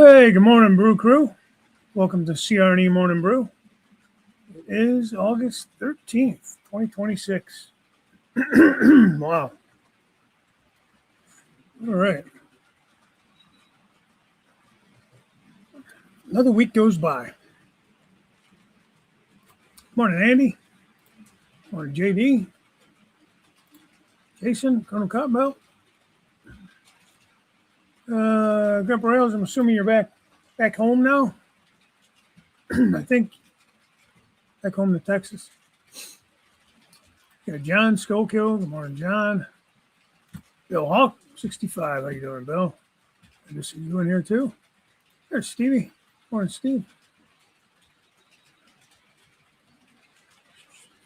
Hey, good morning, Brew Crew. Welcome to CR&E Morning Brew. It is August 13th, 2026. Wow. All right. Another week goes by. Morning, Andy. Morning, JD. Jason, Colonel Cottonmouth. Grandpa Rails, I'm assuming you're back home now. I think back home to Texas. Got John Skokill. Good morning, John. Bill Hawk, 65. How you doing, Bill? Good to see you in here too. There's Stevie. Morning, Steve.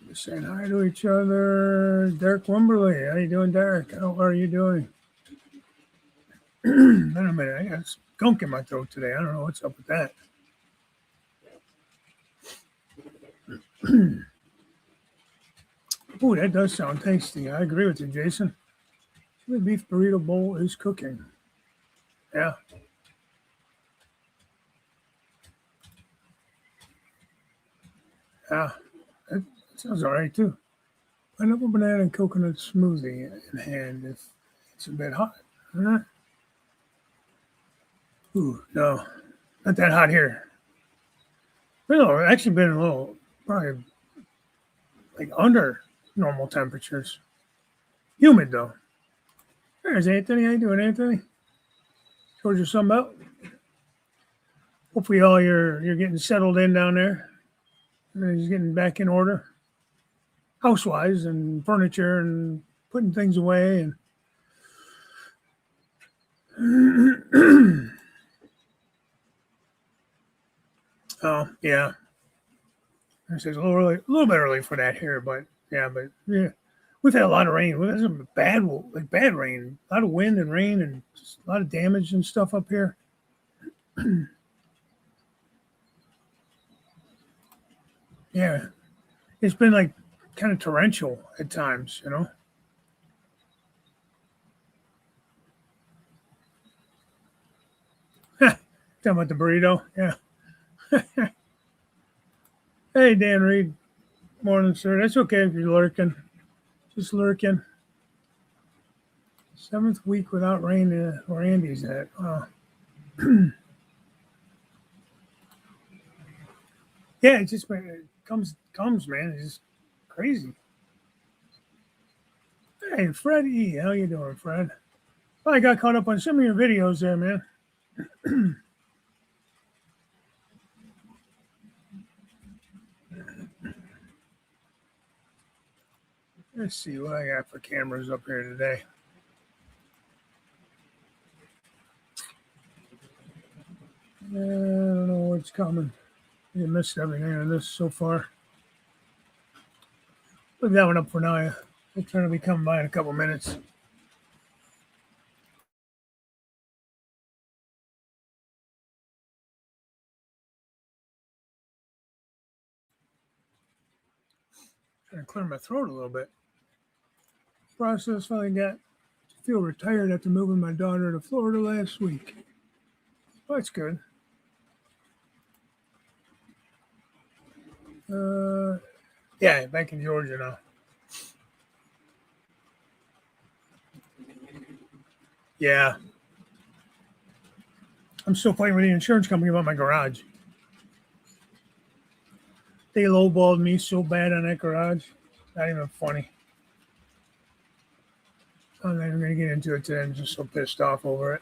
Just saying hi to each other. Derek Wimberly. How you doing, Derek? How are you doing? Wait a minute. I got skunk in my throat today. I don't know what's up with that. Ooh, that does sound tasty. I agree with you, Jason. The beef burrito bowl is cooking. Yeah. Yeah. That sounds all right, too. Pineapple, banana, and coconut smoothie in hand if it's a bit hot. Ooh, no. Not that hot here. No, it's actually been a little, probably like under normal temperatures. Humid, though. There's Anthony. How you doing, Anthony? Told you something about? Hopefully all you're getting settled in down there. Everything's getting back in order. House-wise and furniture and putting things away and oh yeah. It's a little bit early for that here, but yeah, we've had a lot of rain. We've had some bad rain, a lot of wind and rain, and just a lot of damage and stuff up here. Yeah, it's been like kind of torrential at times, you know. Talking about the burrito, yeah. Hey, Dan Reed. Morning, sir. That's okay if you're lurking. Just lurking. 7th week without rain where Andy's at. Wow. Yeah, it just comes, man. It's just crazy. Hey, Fred E. How you doing, Fred? Well, I got caught up on some of your videos there, man. Let's see what I got for cameras up here today. I don't know what's coming. You missed everything on this so far. Leave that one up for now. I'm trying to be coming by in a couple minutes. Trying to clear my throat a little bit. Process finally got to feel retired after moving my daughter to Florida last week. Well, that's good. Yeah, back in Georgia now. Yeah. I'm still fighting with the insurance company about my garage. They lowballed me so bad on that garage. Not even funny. I'm not even going to get into it today. I'm just so pissed off over it.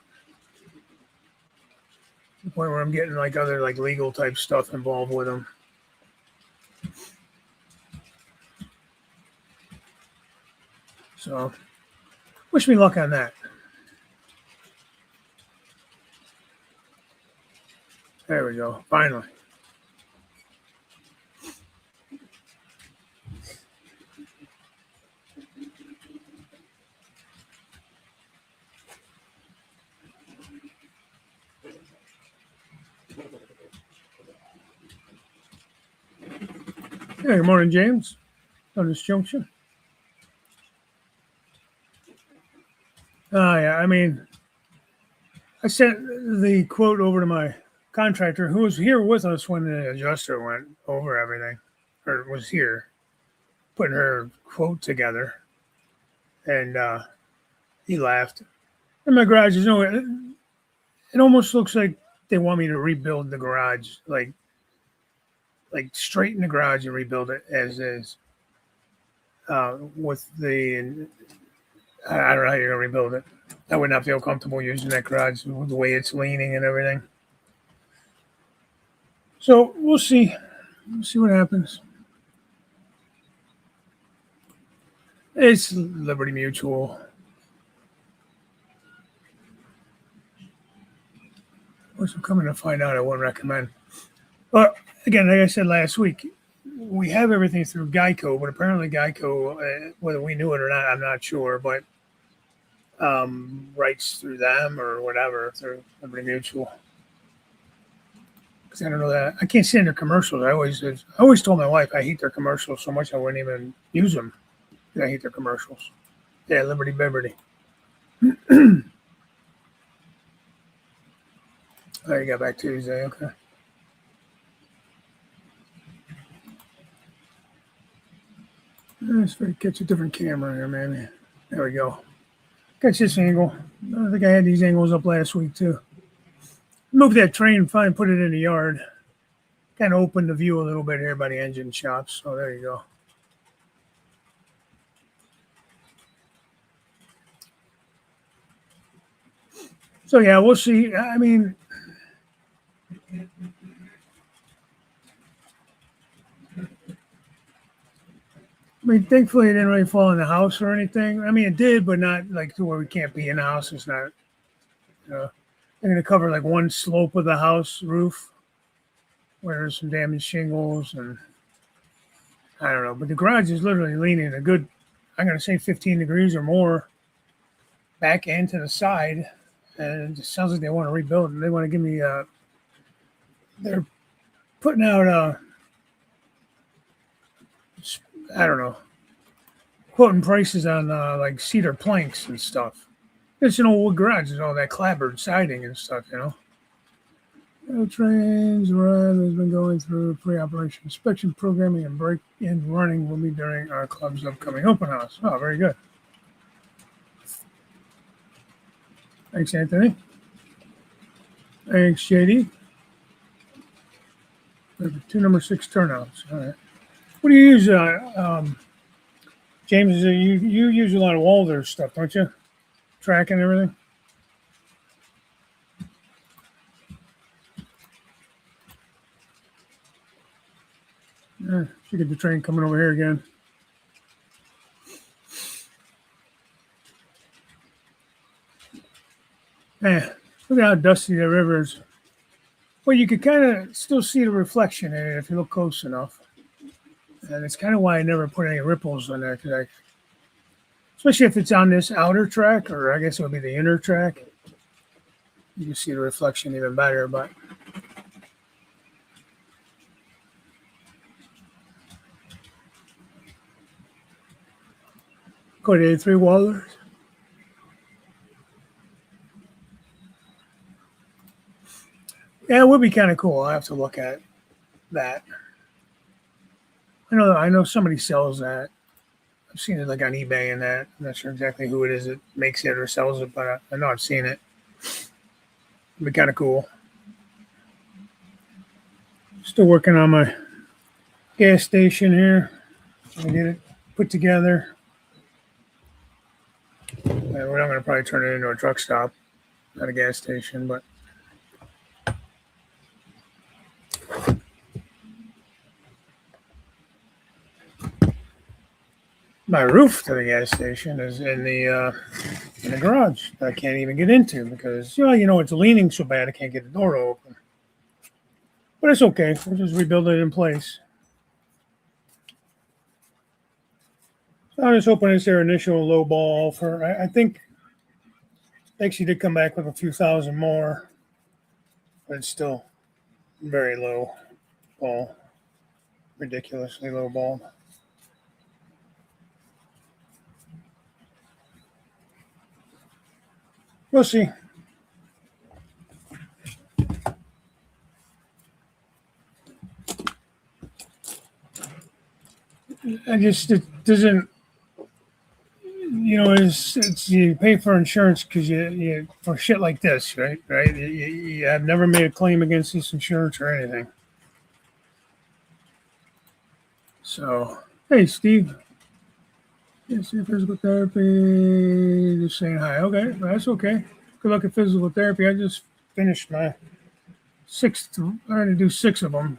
To the point where I'm getting like other like legal type stuff involved with them. So, wish me luck on that. There we go. Finally. Yeah, good morning, James. On this junction. Oh, yeah. I mean, I sent the quote over to my contractor who was here with us when the adjuster went over everything, or was here putting her quote together, and he laughed. And my garage is it almost looks like they want me to rebuild the garage, like straighten the garage and rebuild it as is. With the, I don't know how you're gonna rebuild it. I would not feel comfortable using that garage with the way it's leaning and everything. So we'll see. We'll see what happens. It's Liberty Mutual. Which I'm coming to find out I wouldn't recommend. But again, like I said last week, we have everything through Geico, but apparently Geico, whether we knew it or not, I'm not sure, but rights through them or whatever through Liberty Mutual. Because I don't know that I can't stand their commercials. I always told my wife I hate their commercials so much I wouldn't even use them. I hate their commercials. Yeah, Liberty Beverly. Oh, you got back Tuesday, okay. Let's catch a different camera here, maybe. There we go. Catch this angle. I think I had these angles up last week too. Moved that train, finally put it in the yard. Kind of opened the view a little bit here by the engine shops. So there you go. So yeah, we'll see. I mean, thankfully it didn't really fall in the house or anything. I mean, it did, but not like to where we can't be in the house. It's not. They're going to cover like one slope of the house roof where there's some damaged shingles, and I don't know. But the garage is literally leaning a good, I'm going to say 15 degrees or more back and to the side. And it just sounds like they want to rebuild and they want to give me, they're putting out, I don't know, quoting prices on like cedar planks and stuff. It's an old wood garage, there's all that clapboard siding and stuff, you know. Trains arrive has been going through pre-operation inspection programming and break-in running will be during our club's upcoming open house. Oh, very good. Thanks, Anthony. Thanks, JD. 2 number 6 turnouts. All right. What do you use, James? You use a lot of Walther stuff, don't you? Track and everything. Yeah, should get the train coming over here again. Man, look at how dusty the river is. Well, you could kind of still see the reflection in it if you look close enough. And it's kind of why I never put any ripples on there, because especially if it's on this outer track, or I guess it would be the inner track, you can see the reflection even better. But go to 83 Wallers. Yeah, it would be kind of cool. I have to look at that. I know somebody sells that. I've seen it like on eBay and that. I'm not sure exactly who it is that makes it or sells it, but I know I've seen it. It'd be kind of cool. Still working on my gas station here. I get it put together. We're not going to probably turn it into a truck stop, not a gas station, but my roof to the gas station is in the garage that I can't even get into because it's leaning so bad I can't get the door open. But it's okay. We'll just rebuild it in place. So I'm just hoping it's their initial low ball offer. I think actually did come back with a few thousand more, but it's still very low ball, ridiculously low ball. We'll see. it doesn't. It's you pay for insurance because you for shit like this, right? Right. I've never made a claim against this insurance or anything. So, hey, Steve. Yes, physical therapy. Just saying hi. Okay, that's okay. Good luck at physical therapy. I just finished my sixth. I'm going to do 6 of them.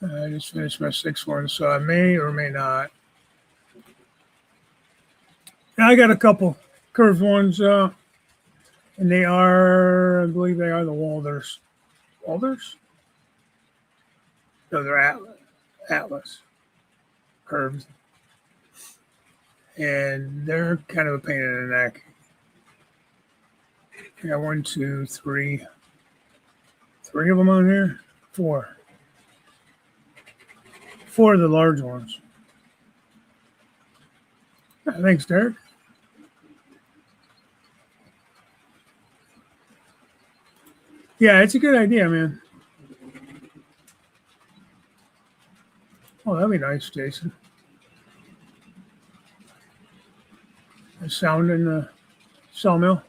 I just finished my 6th one, so I may or may not. I got a couple curved ones, and they are, I believe they are the Walders. Walders? No, they're Atlas curved. And they're kind of a pain in the neck. I got 1, 2, 3. 3 of them on here? 4. 4 of the large ones. Thanks, Derek. Yeah, it's a good idea, man. Oh, that'd be nice, Jason. The sound in the sawmill.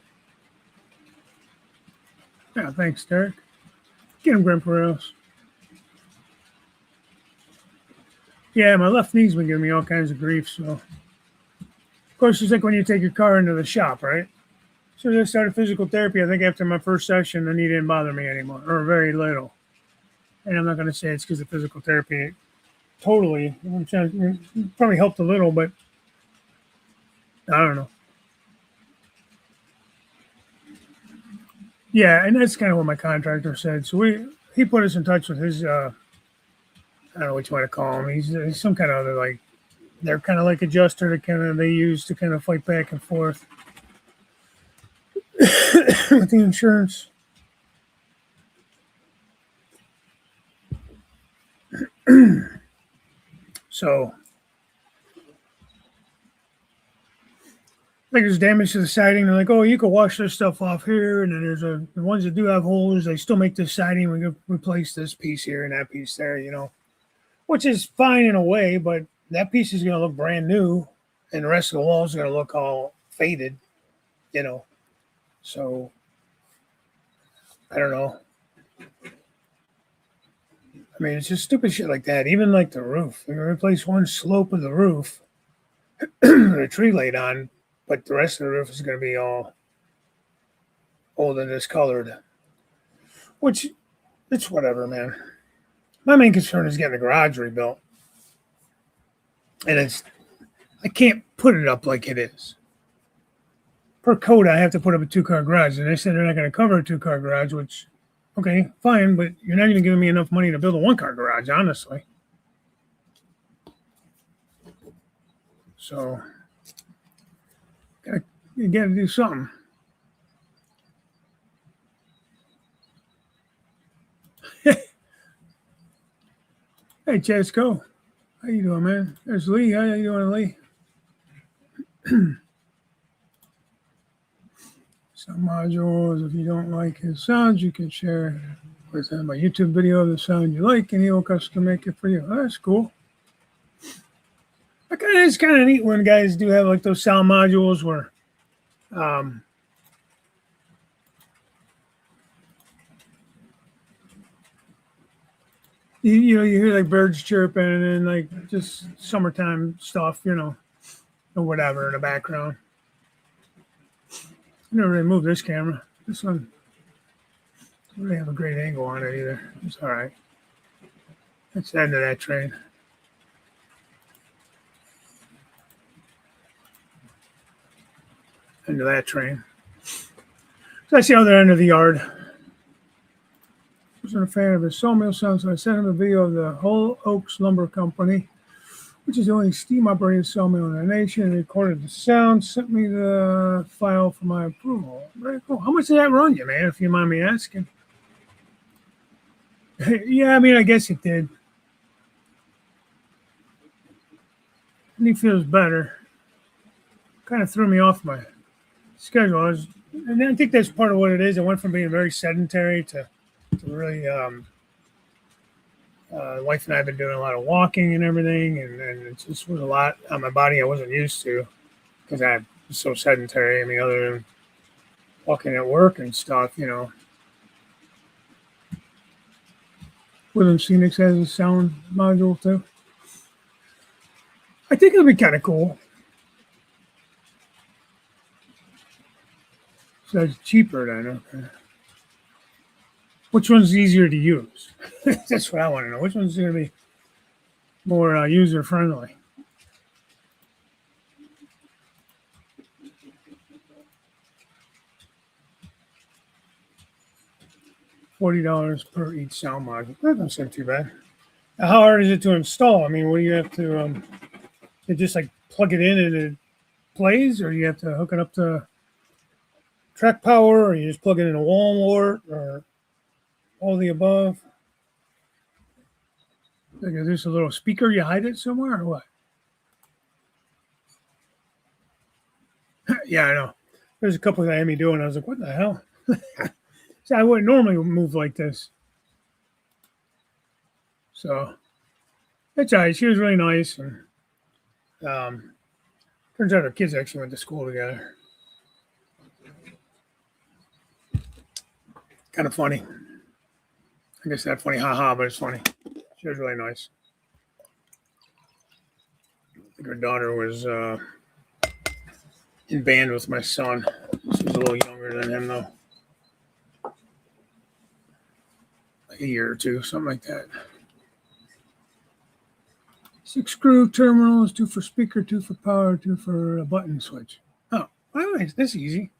Yeah, thanks, Derek. Get him, Grandpa Rails. Yeah, my left knee's been giving me all kinds of grief, so. Of course, it's like when you take your car into the shop, right? So I started physical therapy. I think after my first session, the knee didn't bother me anymore, or very little. And I'm not going to say it's because of physical therapy. Totally. Probably helped a little, but I don't know. Yeah, and that's kind of what my contractor said. So he put us in touch with his, I don't know what you want to call him. He's some kind of other, like, they're kind of like adjuster that they use to kind of fight back and forth with the insurance. So like there's damage to the siding. They're like, oh, you can wash this stuff off here. And then there's the ones that do have holes, they still make this siding. We can replace this piece here and that piece there, which is fine in a way, but that piece is going to look brand new and the rest of the wall is going to look all faded, So I don't know. I mean, it's just stupid shit like that. Even like the roof. They're going to replace one slope of the roof, the tree laid on, but the rest of the roof is going to be all old and discolored. Which, it's whatever, man. My main concern is getting the garage rebuilt. And I can't put it up like it is. Per code, I have to put up a 2-car garage. And they said they're not going to cover a 2-car garage, which, okay, fine, but you're not even giving me enough money to build a 1-car garage, honestly. So, you got to do something. Hey, Chesco. How you doing, man? There's Lee. How you doing, Lee? Some modules, if you don't like his sounds, you can share with him a YouTube video of the sound you like, and he will custom make it for you. Oh, that's cool. It's kind of neat when guys do have like those sound modules where you hear like birds chirping and then like just summertime stuff, or whatever in the background. I never really moved this camera. This one doesn't really have a great angle on it either. It's all right. That's the end of that train. End of that train. So that's the other end of the yard. I wasn't a fan of his sawmill sound, so I sent him a video of the Hull Oaks Lumber Company, which is the only steam-operated sawmill in the nation, and recorded the sound, sent me the file for my approval. Very cool. How much did that run you, man, if you mind me asking? Yeah, I mean, I guess it did. And he feels better. Kind of threw me off my schedule. And I think that's part of what it is. I went from being very sedentary to really Wife and I have been doing a lot of walking and everything, and it just was a lot on my body I wasn't used to because I was so sedentary. I mean, other than walking at work and stuff, William Phoenix has a sound module too. I think it'll be kind of cool. So it's cheaper then. Okay. Which one's easier to use? That's what I want to know. Which one's going to be more user friendly? $40 per each sound module. That doesn't seem too bad. Now, how hard is it to install? I mean, what do you have to? You just like plug it in and it plays, or you have to hook it up to track power, or you just plug it in a wall wart, or all the above? Like, is this a little speaker? You hide it somewhere, or what? Yeah, I know. There's a couple that I had me doing. I was like, what the hell? See, I wouldn't normally move like this. So it's all right. She was really nice. And turns out our kids actually went to school together. Kind of funny. I guess not funny, haha, but it's funny. She was really nice. I think her daughter was in band with my son. She was a little younger than him, though. Like a year or two, something like that. 6 screw terminals, 2 for speaker, 2 for power, 2 for a button switch. Oh, well, that's easy.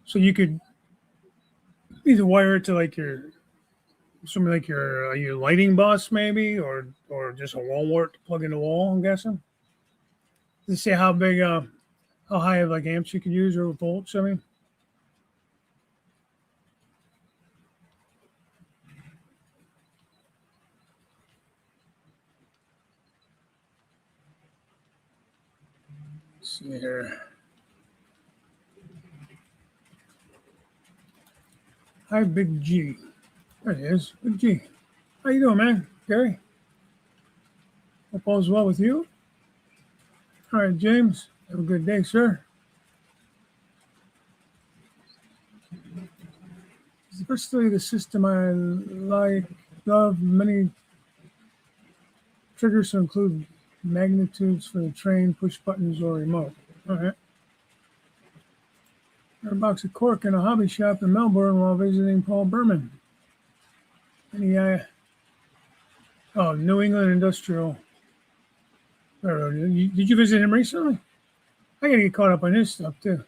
So you could either wire it to like something like your lighting bus maybe, or just a wall wart to plug in the wall. I'm guessing. Does it say how big, how high of like amps you could use or volts? I mean. Let's see here. Hi, Big G. There he is, Big G. How you doing, man? Gary? Hope all's well with you. All right, James. Have a good day, sir. It's the versatility of the system I love. Many triggers to include magnitudes for the train, push buttons, or remote. All right. Got a box of cork in a hobby shop in Melbourne while visiting Paul Berman. Any New England Industrial. Did you visit him recently? I gotta get caught up on his stuff too.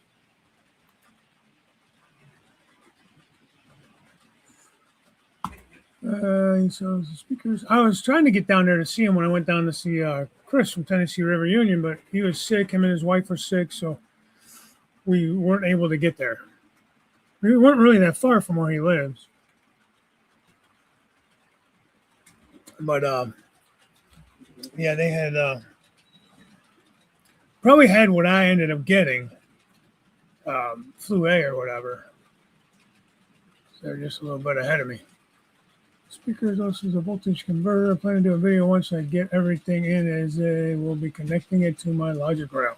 He sells the speakers. I was trying to get down there to see him when I went down to see Chris from Tennessee River Union, but he was sick. Him and his wife were sick, so we weren't able to get there. We weren't really that far from where he lives. But yeah, they had probably had what I ended up getting, flu A or whatever. So they're just a little bit ahead of me. Speakers also is a voltage converter. I plan to do a video once I get everything in, as I will be connecting it to my logic rail.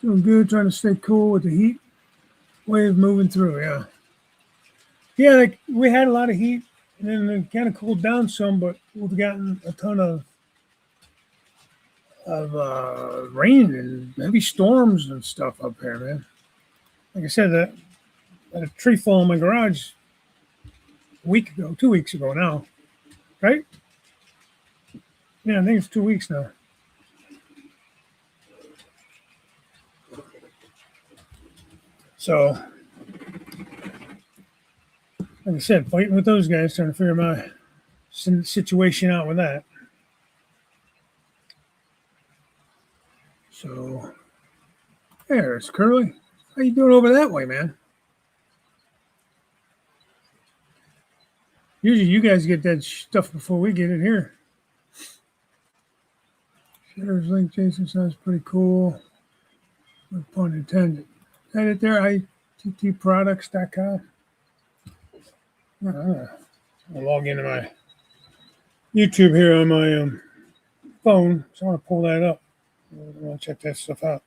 Doing good, trying to stay cool with the heat wave moving through. Yeah, like we had a lot of heat, and then it kind of cooled down some, but we've gotten a ton of rain and heavy storms and stuff up here, man. Like I said, I had a tree fall in my garage a week ago, 2 weeks ago now, right? Yeah, I think it's 2 weeks now. So, like I said, fighting with those guys, trying to figure my situation out with that. So, there's Curly. How you doing over that way, man? Usually you guys get that stuff before we get it here. Shares link, Jason, sounds pretty cool. No pun intended. Is that it there? ttproducts.com. I'll log into my YouTube here on my phone, so I want to pull that up. I want to check that stuff out.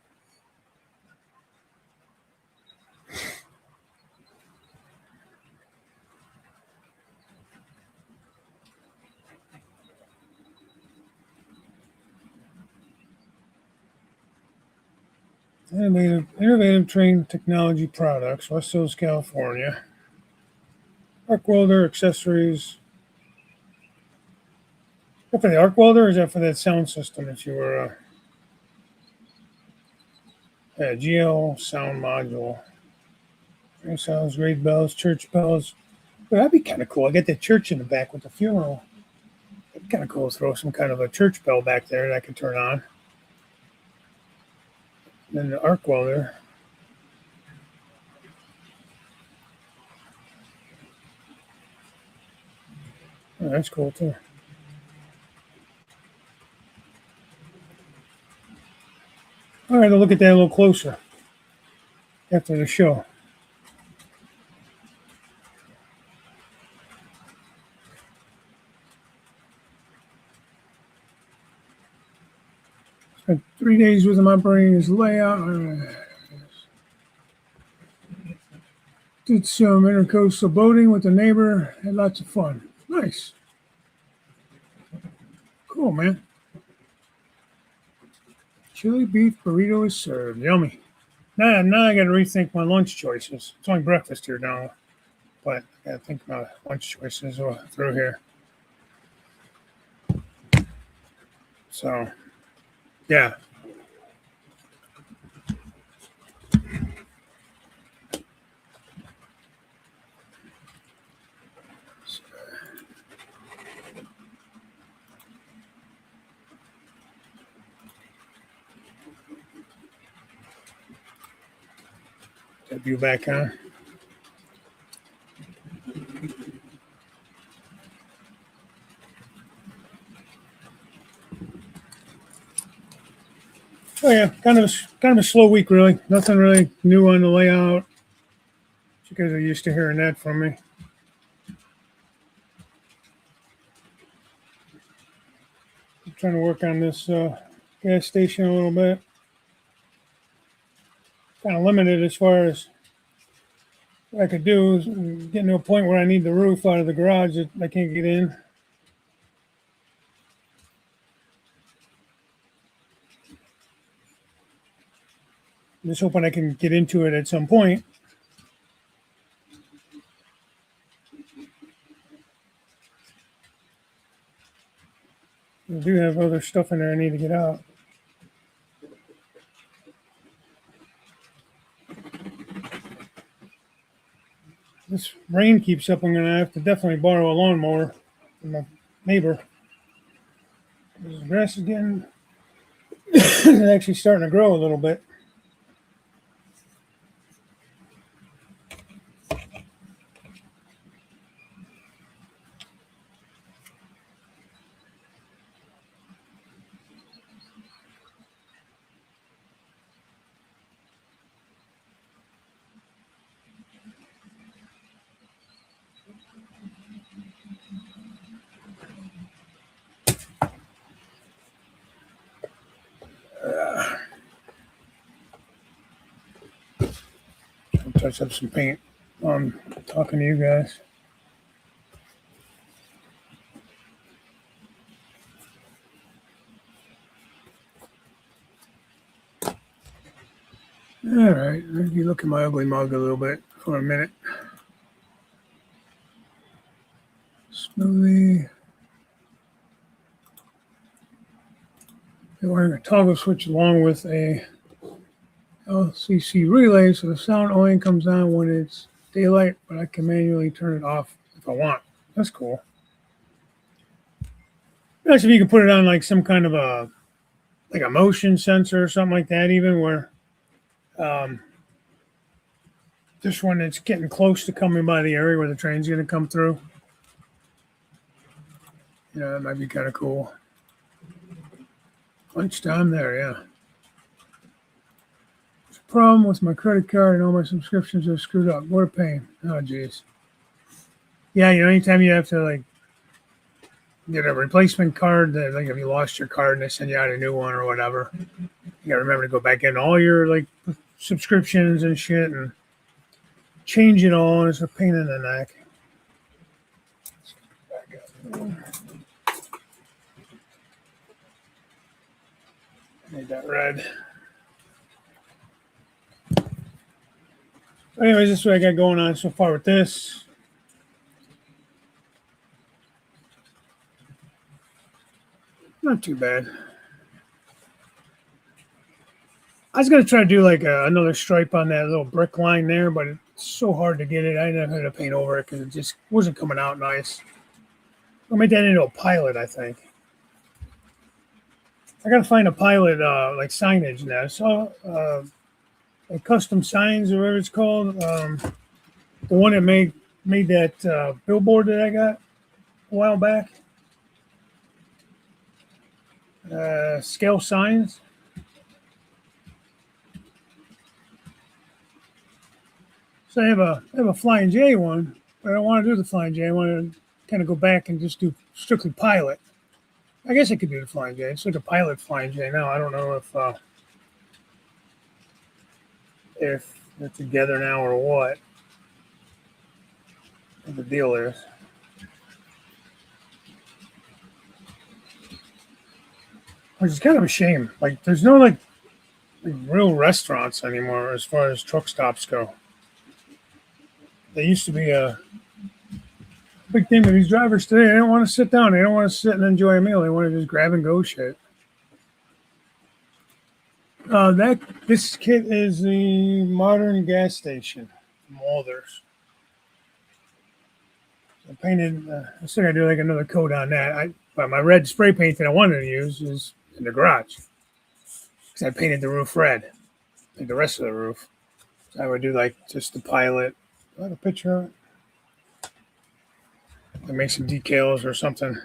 Innovative Train Technology Products, West Hills, California. Arc welder accessories. Is that for the arc welder, or is that for that sound system? If you were GL sound module, ring sounds, grade bells, church bells. Well, that'd be kind of cool. I get the church in the back with the funeral. It'd be kind of cool to throw some kind of a church bell back there that I could turn on. And then the arc welder. Oh, that's cool too. All right, I'll look at that a little closer after the show. Spent 3 days with my brain's layout. Did some intercoastal boating with a neighbor. Had lots of fun. Nice. Cool, man. Chili beef burrito is served. Yummy. Now I got to rethink my lunch choices. It's only breakfast here now, but I got to think about lunch choices through here. So, yeah. Debut back on. Oh yeah, kind of a slow week really. Nothing really new on the layout. You guys are used to hearing that from me. I'm trying to work on this gas station a little bit. Kind of limited as far as what I could do is getting to a point where I need the roof out of the garage that I can't get in. I'm just hoping I can get into it at some point. I do have other stuff in there I need to get out. This rain keeps up. I'm going to have to definitely borrow a lawnmower from my neighbor. The grass is getting actually starting to grow a little bit. Touch up some paint on talking to you guys. All right, let me look at my ugly mug a little bit for a minute. Smoothie. They're wearing a toggle switch along with a LCC relay, so the sound only comes on when it's daylight, but I can manually turn it off if I want. That's cool. Nice if you can put it on like some kind of a motion sensor or something like that, even where just when it's getting close to coming by the area where the train's going to come through. Yeah, that might be kind of cool. Lunchtime there, yeah. problem with my credit card and all my subscriptions are screwed up. What a pain. Oh, geez. Yeah, anytime you have to like get a replacement card, like if you lost your card and they send you out a new one or whatever, you gotta remember to go back in all your like subscriptions and shit and change it all. It's a pain in the neck. Made that red. Anyways, this is what I got going on so far with this. Not too bad. I was gonna try to do like another stripe on that little brick line there, but it's so hard to get it. I didn't have to paint over it because it just wasn't coming out nice. I'll make that into a pilot, I think. I gotta find a pilot like signage now. So like custom signs or whatever it's called. The one that made that billboard that I got a while back. Scale signs. So I have a Flying J one, but I don't want to do the Flying J. I want to kind of go back and just do strictly pilot. I guess I could do the Flying J. It's like a pilot Flying J now. I don't know if they're together now or what the deal is. Which is kind of a shame. Like, there's no like real restaurants anymore as far as truck stops go. They used to be a big thing with these drivers today. They don't want to sit down. They don't want to sit and enjoy a meal. They want to just grab and go shit. This kit is the modern gas station from Walters. I painted. I still gotta do like another coat on that. But my red spray paint that I wanted to use is in the garage because I painted the roof red, like the rest of the roof. So I would do like just the pilot. Do I have a picture of it? I make some decals or something.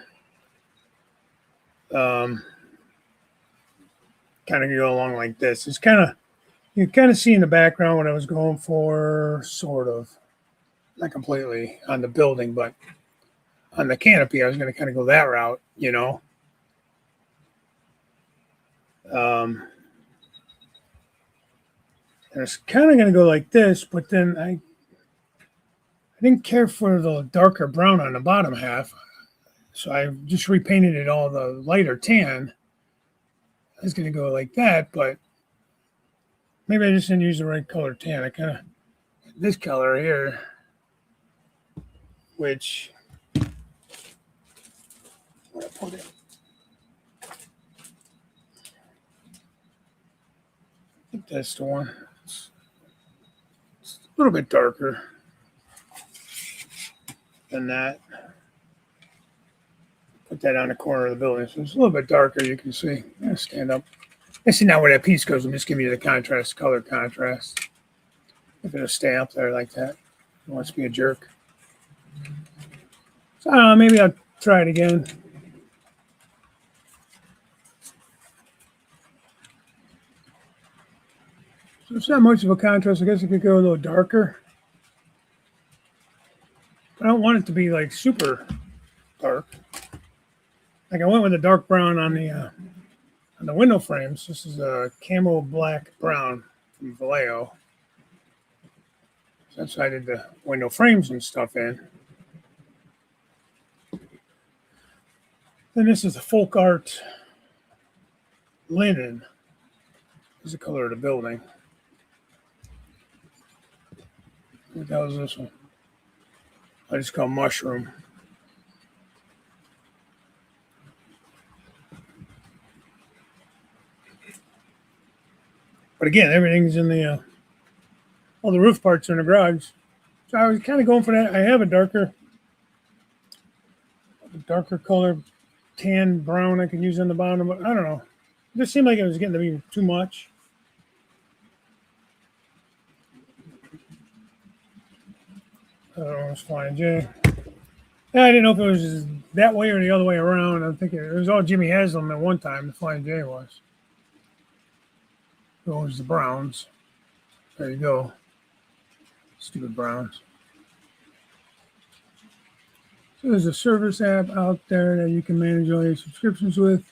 Kind of go along like this. It's you kind of see in the background what I was going for, sort of. Not completely on the building, but on the canopy, I was going to kind of go that route, And it's kind of going to go like this, but then I didn't care for the darker brown on the bottom half, so I just repainted it all the lighter tan. I was going to go like that, but maybe I just didn't use the right color tan. I kind of this color here, which where I put it. I think that's the one. It's a little bit darker than that. Put that on the corner of the building, so it's a little bit darker. You can see. I'm gonna stand up. I see now where that piece goes. I'm just giving you the contrast, color contrast. If it'll stay up there like that. It wants to be a jerk. So I don't know, maybe I'll try it again. So it's not much of a contrast. I guess it could go a little darker. I don't want it to be like super dark. Like I went with a dark brown on the window frames. This is a camo black brown from Vallejo. So that's why I did the window frames and stuff in. Then this is a folk art linen. This is the color of the building. What the hell is this one? I just call mushroom. But again, everything's in the all the roof parts are in the garage. So I was kind of going for that. I have a darker color, tan brown I could use on the bottom, but I don't know. It just seemed like it was getting to be too much. I don't know, it's Flying J. Yeah, I didn't know if it was that way or the other way around. I'm thinking it was all Jimmy Haslam at one time, the Flying J was. It was the Browns. There you go. Stupid Browns. So there's a service app out there that you can manage all your subscriptions with.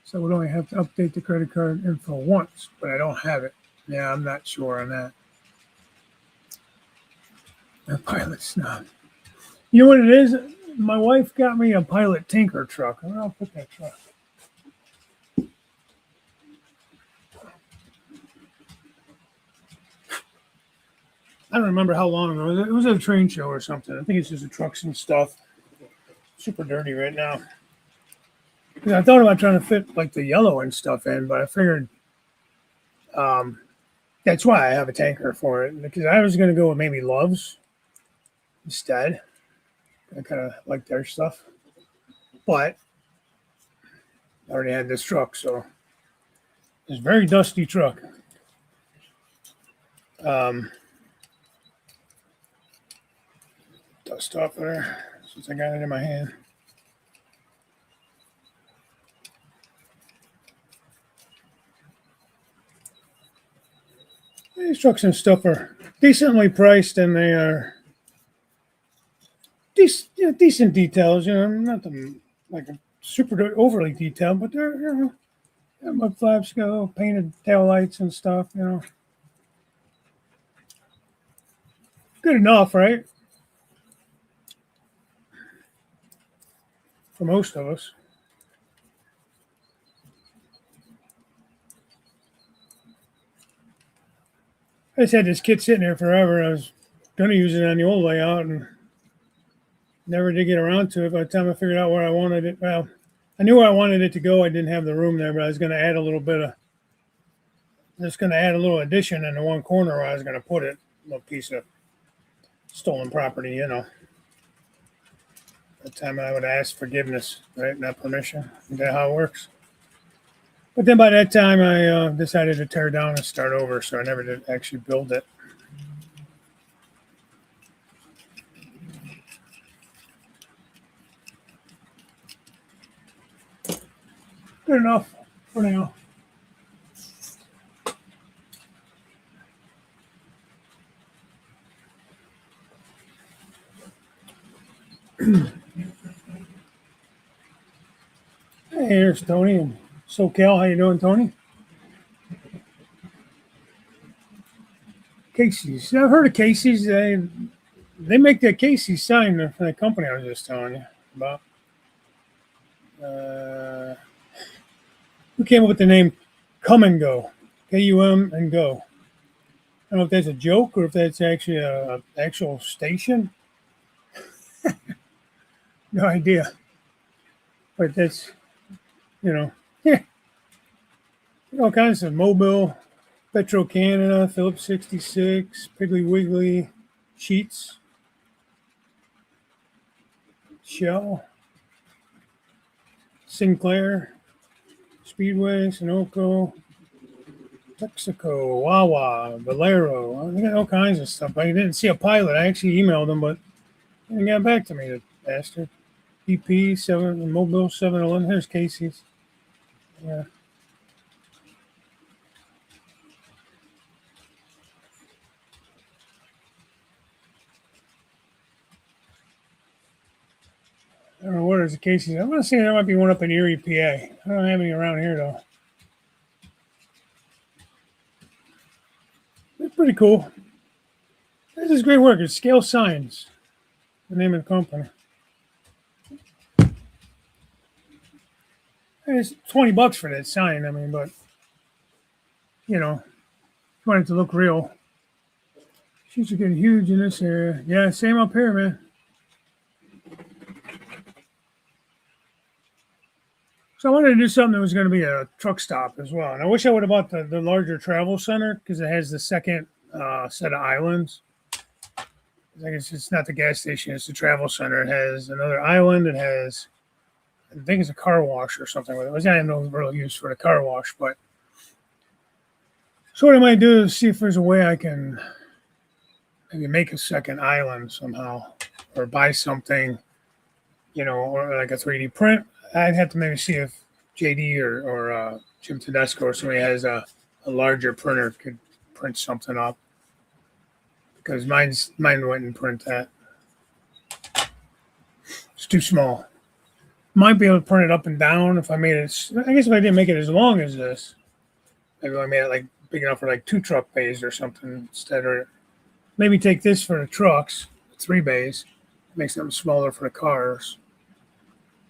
So I would only have to update the credit card info once, but I don't have it. Yeah, I'm not sure on that. A Pilot snob. You know what it is? My wife got me a Pilot Tinker truck. Where I'll put that truck. I don't remember how long ago. It was at a train show or something. I think it's just the trucks and stuff. Super dirty right now. Because I thought about trying to fit like the yellow and stuff in, but I figured that's why I have a tanker for it. Because I was going to go with maybe Love's instead. I kind of like their stuff. But I already had this truck, so it's a very dusty truck. Dust off there since I got it in my hand. These trucks and stuff are decently priced, and they are decent details. Nothing like a super overly detailed, but they're got mud flaps, got little painted tail lights and stuff. Good enough, right? For most of us. I just had this kit sitting there forever. I was going to use it on the old layout and never did get around to it. By the time I figured out where I wanted it, well, I knew where I wanted it to go. I didn't have the room there, but I was going to add a little addition in the one corner where I was going to put it, a little piece of stolen property, By the time I would ask forgiveness, right? Not permission. Is that how it works? But then by that time, I decided to tear down and start over, so I never did actually build it. Good enough for now. Hey, here's Tony and SoCal. How you doing, Tony? Casey's. I've heard of Casey's. They make that Casey's sign for the company I was just telling you about. Who came up with the name Come and Go? K-U-M and Go. I don't know if that's a joke or if that's actually an actual station. No idea. But that's, all kinds of Mobile, Petro Canada, Phillips 66, Piggly Wiggly, Sheets, Shell, Sinclair, Speedway, Sunoco, Texaco, Wawa, Valero. I got all kinds of stuff. I didn't see a Pilot. I actually emailed them, but they didn't get back to me, the bastard. BP, 7, Mobile, 7-Eleven. Here's Casey's. Yeah. I don't know where there's a Casey's. I'm going to say there might be one up in Erie, PA. I don't have any around here, though. They're pretty cool. This is great work. It's Scale Signs, the name of the company. It's $20 for that sign. I mean, but, if you want it to look real. Sheets are getting huge in this area. Yeah, same up here, man. So I wanted to do something that was going to be a truck stop as well. And I wish I would have bought the larger travel center because it has the second set of islands. I guess it's not the gas station, it's the travel center. It has another island. It has, I think it's a car wash or something with it. I have no real use for the car wash, but so what I might do is see if there's a way I can maybe make a second island somehow or buy something, or like a 3D print. I'd have to maybe see if JD or Jim Tedesco or somebody has a larger printer could print something up. because mine wouldn't print that. It's too small. Might be able to print it up and down if I made it. I guess if I didn't make it as long as this, maybe I made it like big enough for like 2 truck bays or something instead, or maybe take this for the trucks, 3 bays, make something smaller for the cars.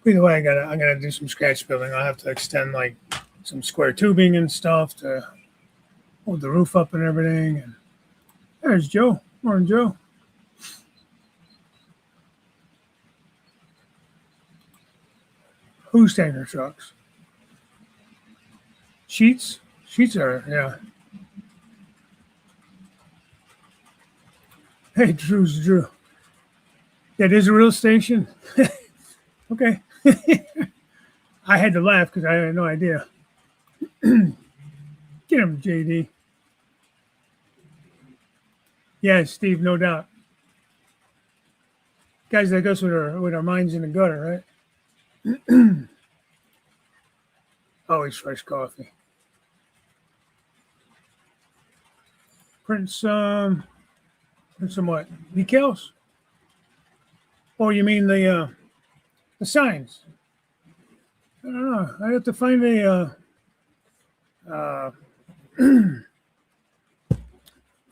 Either way, I'm gonna do some scratch building. I'll have to extend like some square tubing and stuff to hold the roof up and everything. And there's Joe. Morning, Joe. Who's tanker trucks? Sheets? Sheets are, yeah. Hey, Drew's Drew. That is a real station? Okay. I had to laugh because I had no idea. Get him, JD. Yeah, Steve, no doubt. Guys like us with our minds in the gutter, right? Always fresh coffee. Print some what? Decals? Oh, you mean the signs? I don't know. I have to find a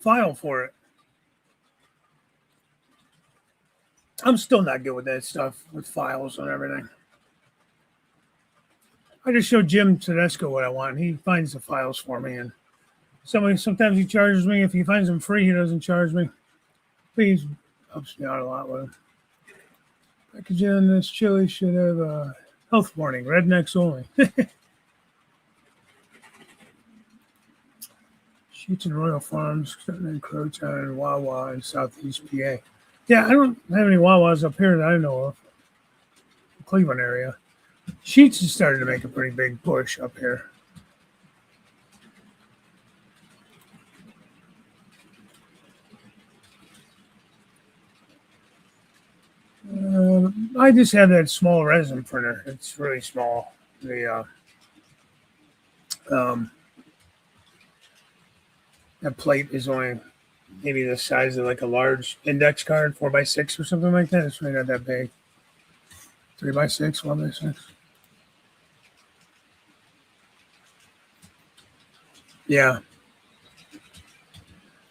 file for it. I'm still not good with that stuff, with files and everything. I just show Jim Tedesco what I want. He finds the files for me, and sometimes he charges me. If he finds them free, he doesn't charge me. Please helps me out a lot with him. Packaging on this chili should have a health warning, rednecks only. Sheets and Royal Farms, encroach on Wawa in Southeast PA. Yeah, I don't have any Wawas up here that I know of. The Cleveland area. Sheets has started to make a pretty big push up here. I just have that small resin printer. It's really small. The that plate is only maybe the size of like a large index card, 4x6 or something like that. It's really not that big. 3x6, 1x6. Yeah.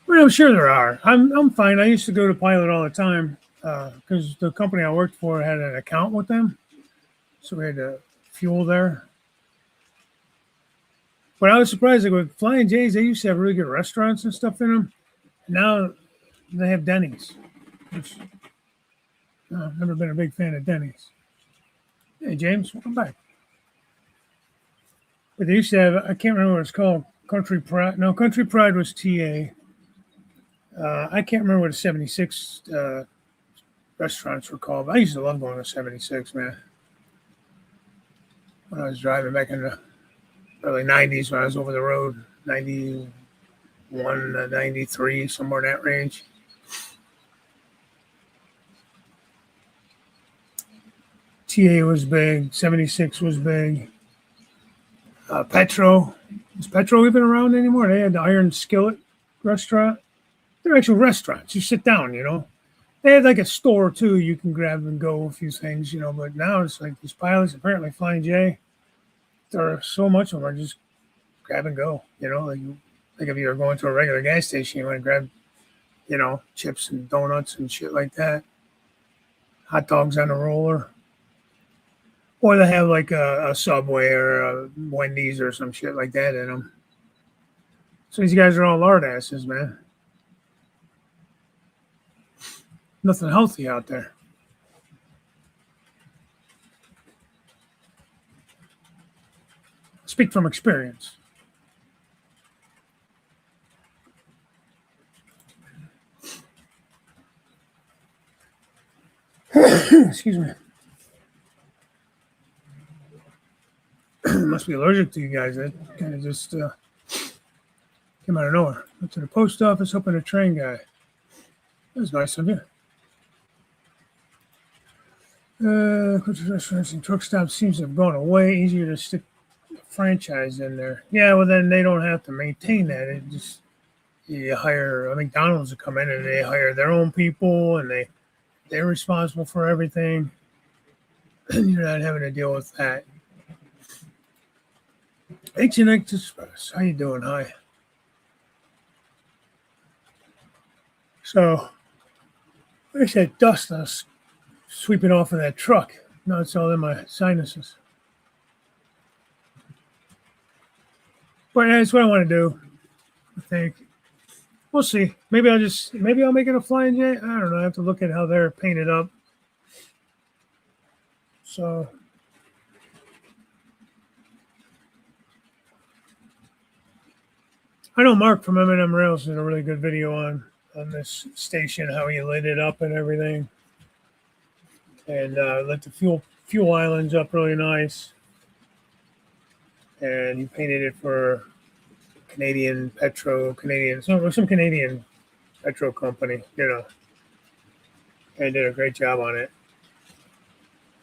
Well, I'm sure there are. I'm fine. I used to go to Pilot all the time because the company I worked for had an account with them, so we had to fuel there. But I was surprised, like with Flying J's, they used to have really good restaurants and stuff in them. Now they have Denny's. Which, I've never been a big fan of Denny's. Hey, James, welcome back. But they used to have, I can't remember what it's called, Country Pride. No, Country Pride was TA. I can't remember what the 76 restaurants were called. But I used to love going to 76, man. When I was driving back in the early 90s when I was over the road, 91 to 93, somewhere in that range. TA was big. 76 was big. Petro. Is Petro even around anymore? They had the Iron Skillet restaurant. They're actual restaurants. You sit down, you know. They had like a store too. You can grab and go a few things, you know. But now it's like these pilots, apparently Flying J, there are so much of them are just grab and go, you know. Like if you were going to a regular gas station, you want to grab, you know, chips and donuts and shit like that. Hot dogs on a roller. Or they have like a Subway or a Wendy's or some shit like that in them. So these guys are all lard asses, man. Nothing healthy out there. Speak from experience. Excuse me. Must be allergic to you guys. That kind of just came out of nowhere. Went to the post office, hoping a train guy. That was nice of you. Restaurants and truck stops seems to have gone away. Easier to stick a franchise in there. Yeah, well then they don't have to maintain that. you hire a McDonald's to come in and they hire their own people and they're responsible for everything. And you're not having to deal with that. Ancient Express, how you doing? Hi. So there's that dust that's sweeping off of that truck. Now it's all in my sinuses. But that's what I want to do. I think we'll see. Maybe I'll make it a flying J. I don't know. I have to look at how they're painted up. So I know Mark from M&M Rails did a really good video on this station, how he lit it up and everything, and lit the fuel islands up really nice. And he painted it for Canadian some Canadian petro company, and did a great job on it.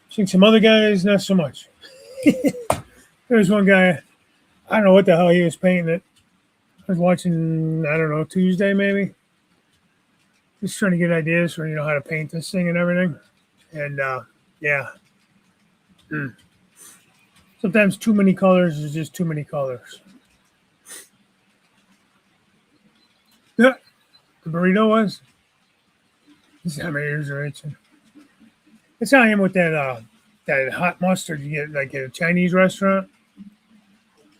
I think some other guys, not so much. There's one guy, I don't know what the hell he was painting it. I was watching, I don't know, Tuesday maybe. Just trying to get ideas for, how to paint this thing and everything. And yeah. Sometimes too many colors is just too many colors. Yeah, the burrito was. This is how my ears are itching. That's how I am with that hot mustard you get like at a Chinese restaurant.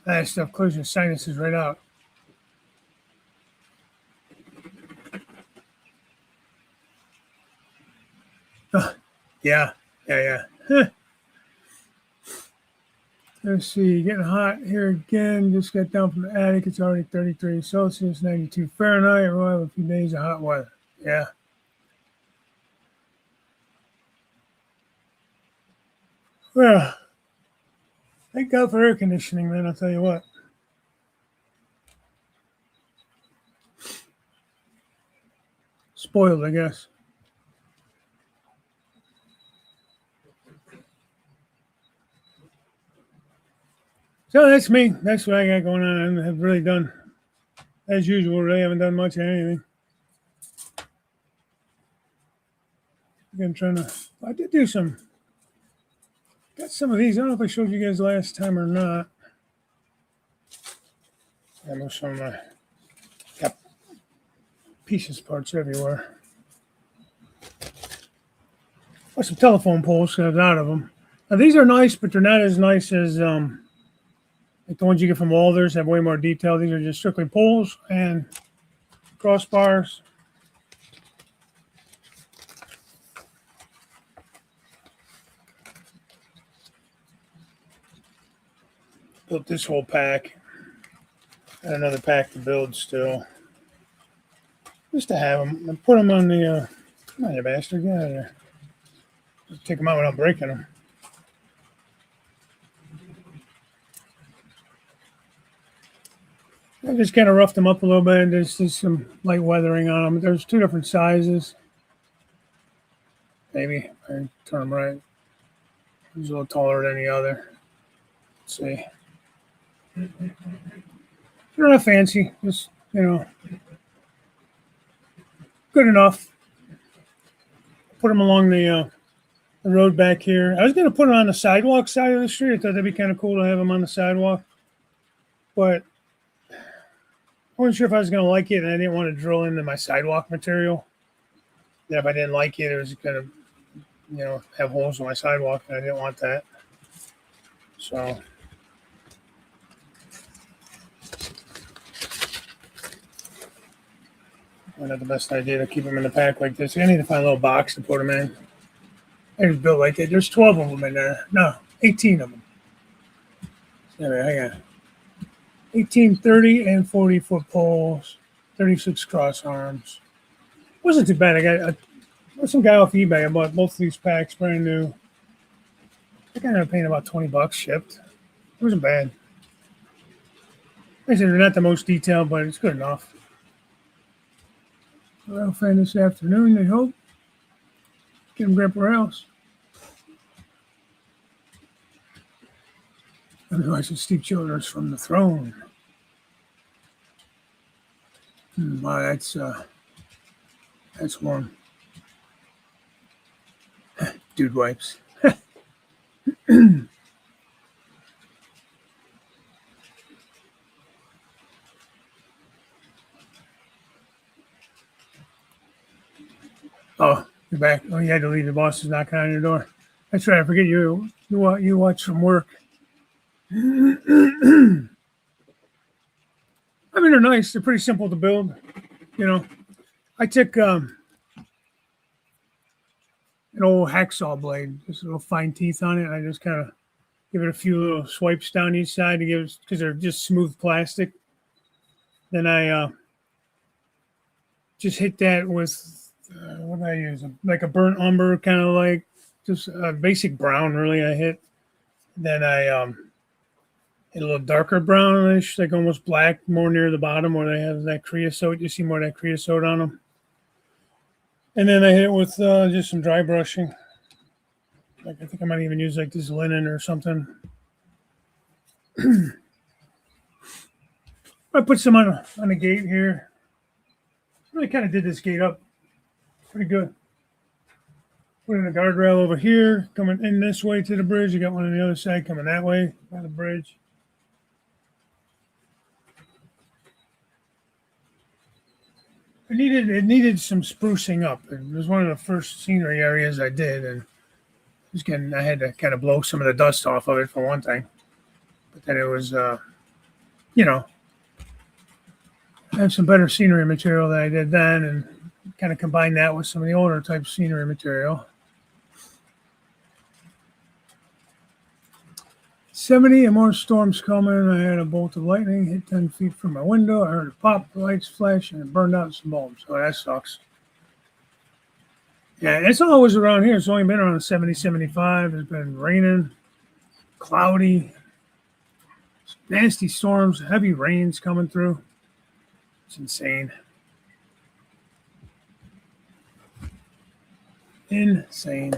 That stuff clears your sinuses right out. Yeah. Let's see, getting hot here again. Just got down from the attic. It's already 33 Celsius, 92 Fahrenheit. We'll have a few days of hot weather. Yeah. Well, thank God for air conditioning, man. I'll tell you what. Spoiled, I guess. So that's me. That's what I got going on. I have really done, as usual, really haven't done much of anything. Again, I did do got some of these. I don't know if I showed you guys last time or not. I know got pieces, parts everywhere. Oh, some telephone poles got out of them. Now, these are nice, but they're not as nice as like the ones you get from Walters. Have way more detail. These are just strictly poles and crossbars. Built this whole pack. Got another pack to build still. Just to have them. And put them on the... come on, you bastard. Get out of there. Just take them out without breaking them. I just kind of roughed them up a little bit. There's just some light weathering on them. There's two different sizes. Maybe. I turn them right. One's a little taller than the other. Let's see. They're not fancy. Just, good enough. Put them along the road back here. I was going to put them on the sidewalk side of the street. I thought that'd be kind of cool to have them on the sidewalk. But I wasn't sure if I was going to like it, and I didn't want to drill into my sidewalk material. Then if I didn't like it, it was going to, have holes in my sidewalk, and I didn't want that. So... not the best idea to keep them in the pack like this. I need to find a little box to put them in. I just built like that. There's 12 of them in there. No, 18 of them. Hang on. 18, 30, and 40-foot poles. 36 cross arms. Wasn't too bad. I got some guy off eBay. I bought both of these packs brand new. I think I ended up paying about $20 shipped. It wasn't bad. I said they're not the most detailed, but it's good enough. I'll find this afternoon, I hope. Get them grandpa else. Otherwise, it's Steve Childers from the throne. Wow, that's warm. Dude wipes. Oh, you're back. Oh, you had to leave. The boss is knocking on your door. That's right. I forget you watch from work. I mean, they're nice. They're pretty simple to build. You know, I took an old hacksaw blade, just little fine teeth on it. I just kind of give it a few little swipes down each side to give it because they're just smooth plastic. Then I just hit that with what did I use? Like a burnt umber, kind of like just a basic brown. Really, I hit. Then I hit a little darker brownish, like almost black, more near the bottom where they have that creosote. You see more of that creosote on them. And then I hit it with just some dry brushing. Like I think I might even use like this linen or something. I put some on the gate here. Really kind of did this gate up pretty good. Put in a guardrail over here, coming in this way to the bridge. You got one on the other side coming that way by the bridge. It needed some sprucing up. It was one of the first scenery areas I did, and I had to kind of blow some of the dust off of it for one thing. But then it was, you know, I have some better scenery material that I did then, and kind of combine that with some of the older type scenery material. 70 and more storms coming. I had a bolt of lightning hit 10 feet from my window. I heard it pop, the lights flash, and it burned out some bulbs. So that sucks. Yeah, it's always around here. It's only been around 70, 75. It's been raining, cloudy, nasty storms, heavy rains coming through. It's insane. Insane.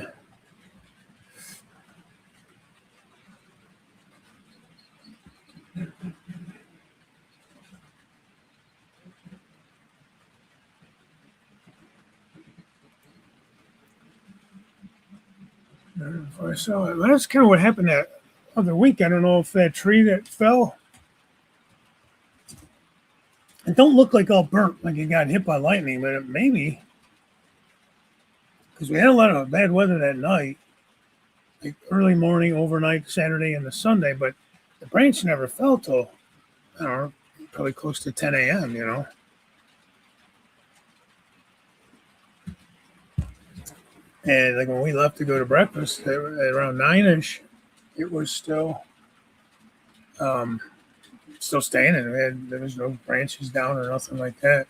Before I saw it, well, that's kind of what happened that other week. I don't know if that tree that fell, it don't look like all burnt, like it got hit by lightning, but it maybe because we had a lot of bad weather that night, like early morning, overnight, Saturday, and the Sunday. But the branch never fell till I don't know, probably close to 10 a.m. You know. And like when we left to go to breakfast at around 9ish, it was still standing. There was no branches down or nothing like that.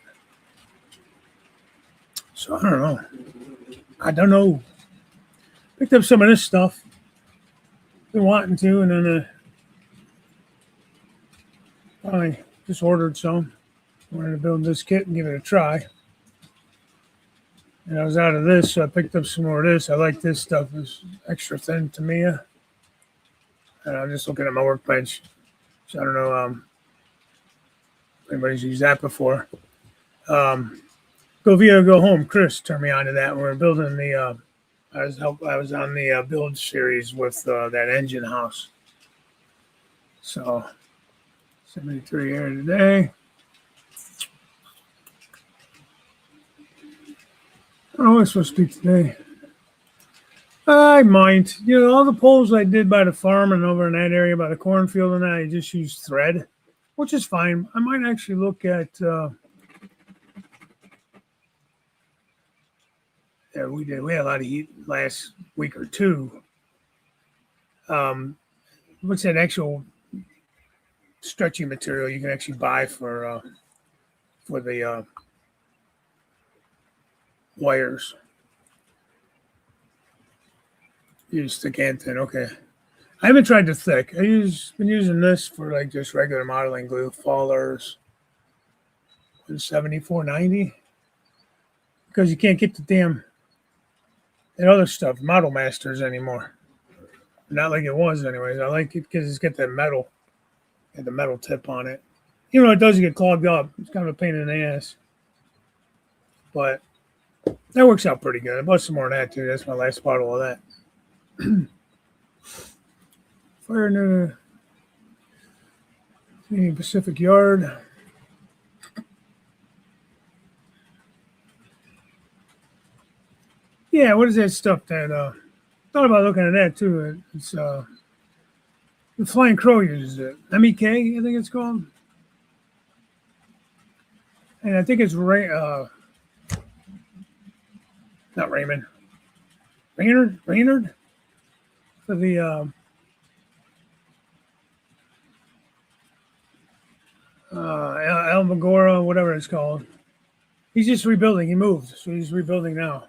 So I don't know. Picked up some of this stuff. Been wanting to, and then finally just ordered some. Wanted to build this kit and give it a try. And I was out of this, so I picked up some more of this. I like this stuff. It's extra thin Tamiya. And I'm just looking at my workbench. So I don't know if anybody's used that before. Go Via, Go Home. Chris turned me on to that. We're building the. I was on the build series with that engine house. So 73 here today. I don't know what it's supposed to be today. I might. You know, all the poles I did by the farm and over in that area by the cornfield and that, I just used thread, which is fine. I might actually look at. Yeah, we did. We had a lot of heat last week or two. What's that actual stretchy material you can actually buy for the wires? Use thick and thin. Okay. I haven't tried the thick. Been using this for like just regular modeling glue, Fallers, 74.90, because you can't get the damn that other stuff, Model Masters anymore. Not like it was, anyways. I like it because it's got that metal, and the metal tip on it. Even though it does get clogged up, it's kind of a pain in the ass. But that works out pretty good. I bought some more of that too. That's my last bottle of that. Fire near the Pacific Yard. Yeah, what is that stuff that thought about looking at that too. It's the Flying Crow uses it. MEK, I think it's called. And I think it's not Raymond. Raynard for the El Magora, whatever it's called. He's just rebuilding. He moved, so he's rebuilding now.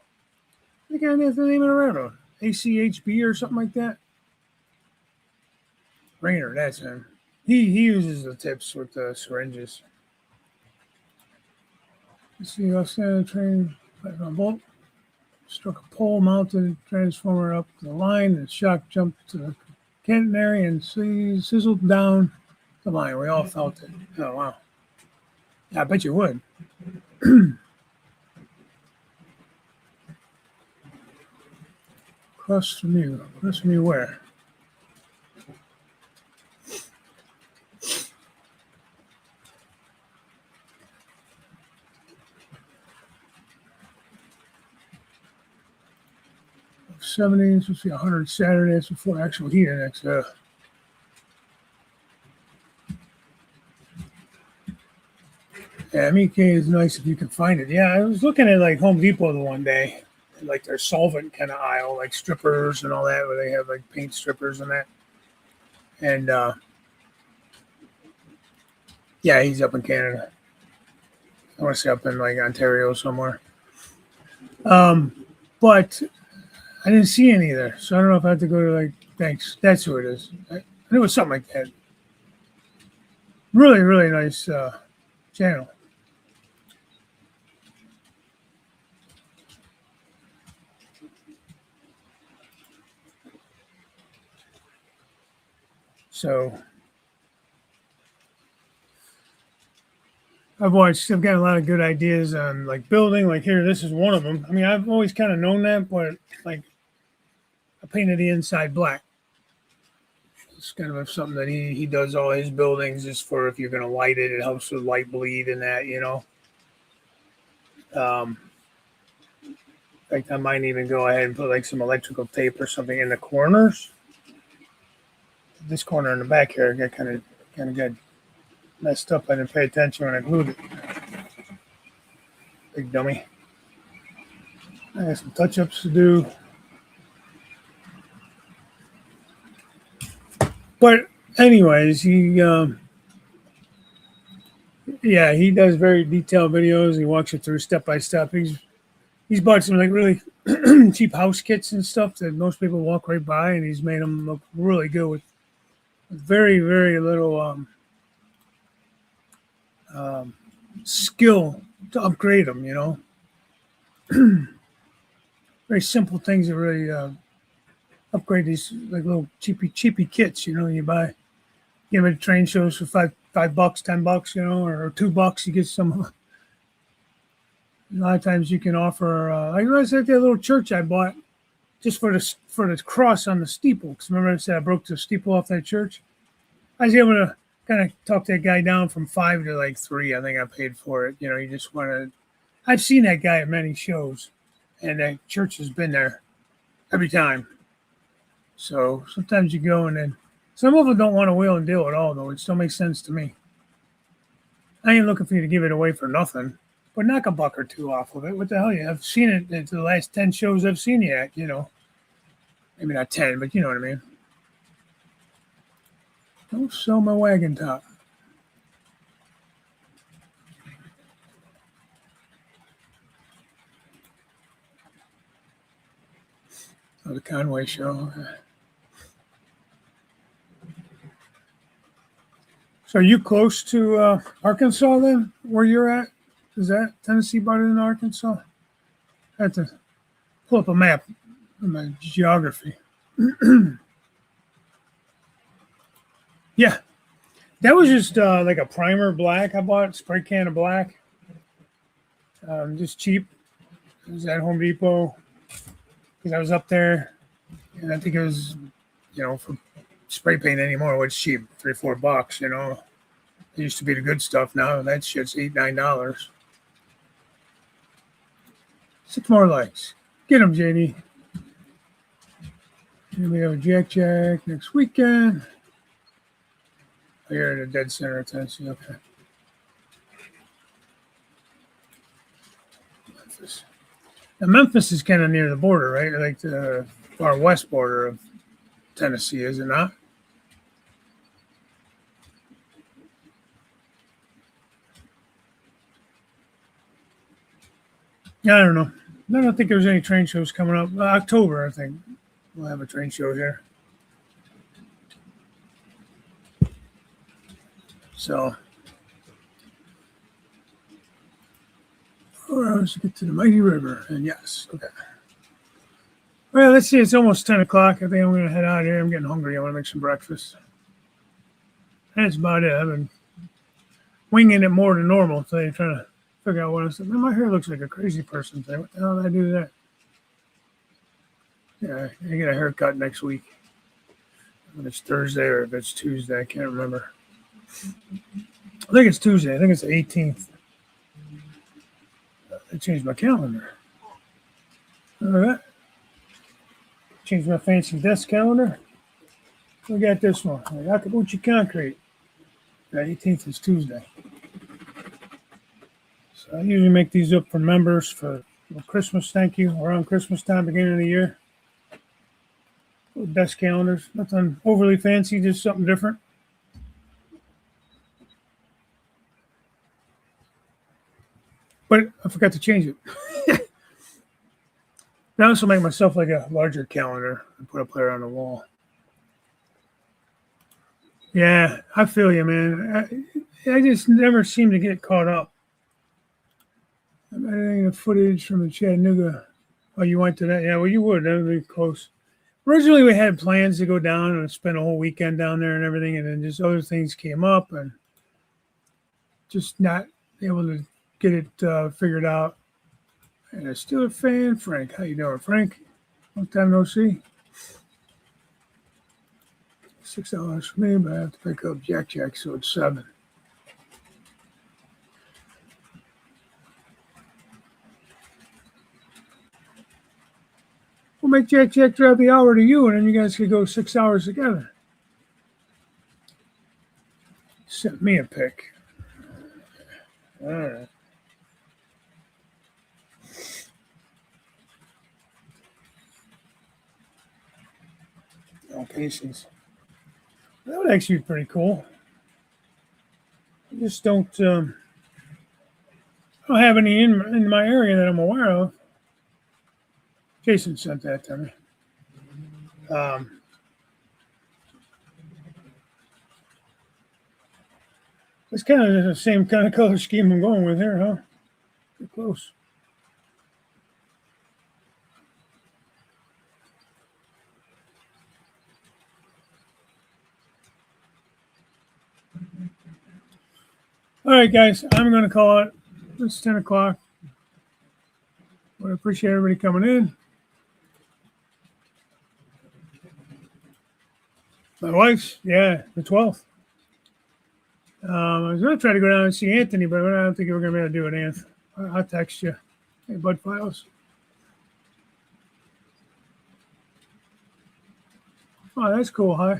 I think that's the name of the railroad. ACHB or something like that. Raynard, that's him. He uses the tips with the syringes. Let's see, outstanding train bolt. Struck a pole-mounted transformer up the line. The shock jumped to the catenary and sizzled down the line. We all felt it. Oh, wow. Yeah, I bet you would. Across from you. Across from you where? '70s, supposed to be 100 Saturdays before actual heat index. Yeah, MEK is nice if you can find it. Yeah, I was looking at like Home Depot the one day, like their solvent kind of aisle, like strippers and all that, where they have like paint strippers and that. And yeah, he's up in Canada. I want to say up in like Ontario somewhere. But I didn't see any there, so I don't know if I have to go to like. Thanks. That's who it is. I knew it was something like that. Really, really nice channel. So I've got a lot of good ideas on like building. Like here, this is one of them. I mean, I've always kind of known that, but like I painted the inside black. It's kind of something that he does all his buildings just for if you're going to light it, it helps with light bleed and that, you know. In fact, I might even go ahead and put like some electrical tape or something in the corners. This corner in the back here got kind of got messed up. I didn't pay attention when I glued it. Big dummy. I got some touch-ups to do. But anyways, he does very detailed videos. He walks you through step by step. He's bought some like really cheap house kits and stuff that most people walk right by, and he's made them look really good with very, very little skill to upgrade them, you know. Very simple things that really upgrade these like little cheapy kits, you know. You buy, give it train shows for $5, $10, you know, or $2. You get some. A lot of times you can offer. I was at that little church I bought just for the cross on the steeple. Because remember I said I broke the steeple off that church. I was able to kind of talk that guy down from 5 to like 3. I think I paid for it. You know, you just want to. I've seen that guy at many shows, and that church has been there every time. So sometimes you go and then some of them don't want to wheel and deal at all, though. It still makes sense to me. I ain't looking for you to give it away for nothing, but knock a buck or two off of it. What the hell? I've seen it at the last 10 shows I've seen you at, you know. Maybe not 10, but you know what I mean. Don't sell my wagon top. Oh, the Conway show. So are you close to Arkansas then, where you're at? Is that Tennessee better than Arkansas? I have to pull up a map of my geography. Yeah. That was just like a primer black I bought, spray can of black, just cheap. It was at Home Depot because I was up there, and I think it was, for spray paint anymore, it's cheap, $3-4. It used to be the good stuff. Now that shit's $8-9. 6 more likes. Get them, JD. And we have a Jack next weekend. Oh, you're in the dead center of Tennessee. Okay. Memphis. Now, Memphis is kind of near the border, right? Like the far west border of Tennessee, is it not? Yeah, I don't know. I don't think there's any train shows coming up. October, I think. We'll have a train show here. So, let's get to the mighty river. And yes, okay. Well, let's see. It's almost 10 o'clock. I think I'm going to head out of here. I'm getting hungry. I want to make some breakfast. That's about it. I've been winging it more than normal today, trying to figure out what I said. Man, my hair looks like a crazy person today. What the hell did I do to that? Yeah, I get a haircut next week. If it's Thursday or if it's Tuesday, I can't remember. I think it's Tuesday. I think it's the 18th. I changed my calendar. All right. Changed my fancy desk calendar. We got this one. Akabuchi Concrete. The 18th is Tuesday. So I usually make these up for members for Christmas, thank you, around Christmas time, beginning of the year. Desk calendars, nothing overly fancy, just something different. But I forgot to change it. I also make myself like a larger calendar and put up there on the wall. Yeah, I feel you, man. I just never seem to get caught up. I'm editing the footage from the Chattanooga. Oh, you went to that? Yeah, well, you would. That would be close. Originally, we had plans to go down and spend a whole weekend down there and everything, and then just other things came up and just not able to get it figured out. And a Steeler fan, Frank. How you doing, Frank? Long time no see. $6 for me, but I have to pick up Jack, so it's $7. We'll make Jack drive the hour to you, and then you guys could go 6 hours together. Sent me a pic. All right. Oh, Casey's. That would actually be pretty cool. I just don't have any in my area that I'm aware of. Jason sent that to me. It's kind of the same kind of color scheme I'm going with here, huh? Pretty close. All right, guys, I'm going to call it. It's 10 o'clock. I appreciate everybody coming in. My wife's, yeah, the 12th. I was going to try to go down and see Anthony, but I don't think we're going to be able to do it, Anthony. I'll text you. Hey, Bud Files. Oh, that's cool, huh?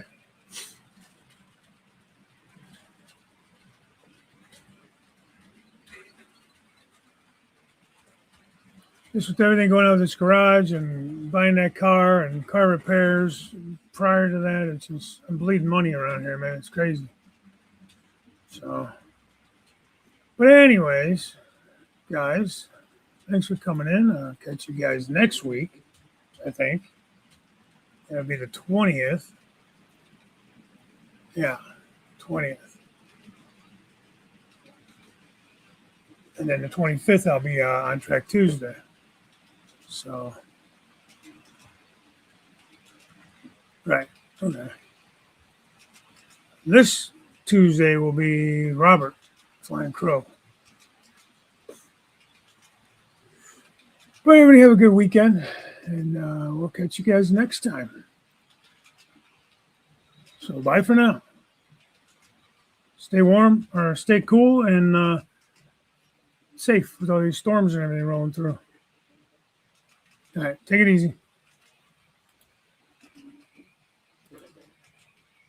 Just with everything going on with this garage and buying that car and car repairs, prior to that, it's just, I'm bleeding money around here, man. It's crazy. So, but anyways, guys, thanks for coming in. I'll catch you guys next week, I think. That'll be the 20th. Yeah, 20th. And then the 25th, I'll be on Track Tuesday. So, right, okay. This Tuesday will be Robert, Flying Crow. But everybody have a good weekend, and we'll catch you guys next time. So bye for now. Stay warm or stay cool and safe with all these storms and everything rolling through. All right, take it easy.